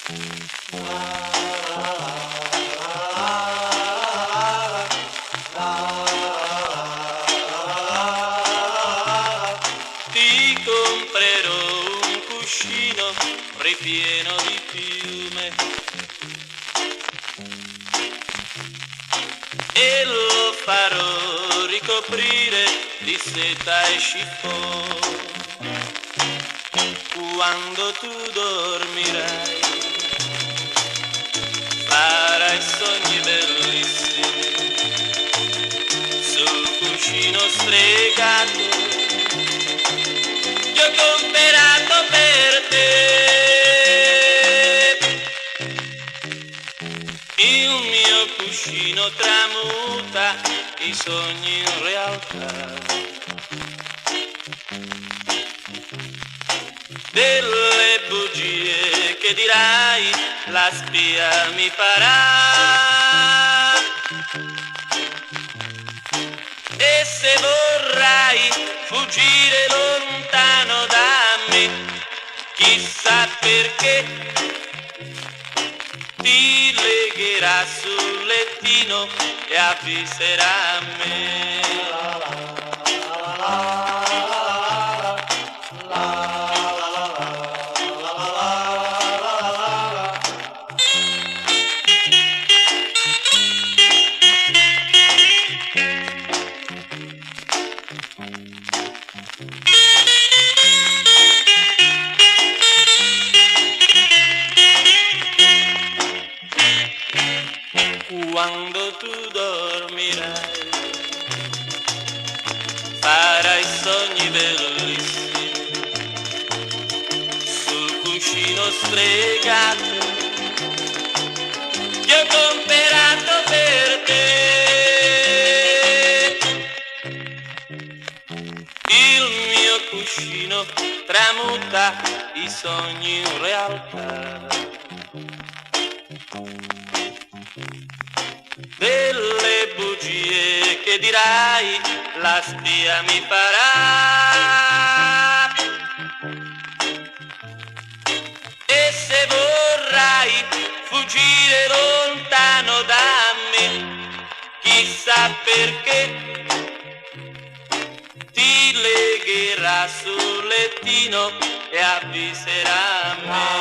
Ti comprerò un cuscino ripieno di piume e lo farò ricoprire di seta e chiffon. Quando tu dormirai farai sogni bellissimi sul cuscino stregato che ho comperato per te. Il mio cuscino tramuta i sogni in realtà. Delle bugie che dirai la spia mi farà. E se vorrai fuggire lontano da me, chissà perché, ti legherà sul lettino e avviserà me. Quando tu dormirai farai sogni bellissimi sul cuscino stregato che ho comperato per te. Il mio cuscino tramuta i sogni in realtà. Delle bugie che dirai la spia mi farà. E se vorrai fuggire lontano da me, chissà perché, ti legherà sul lettino e avviserà me.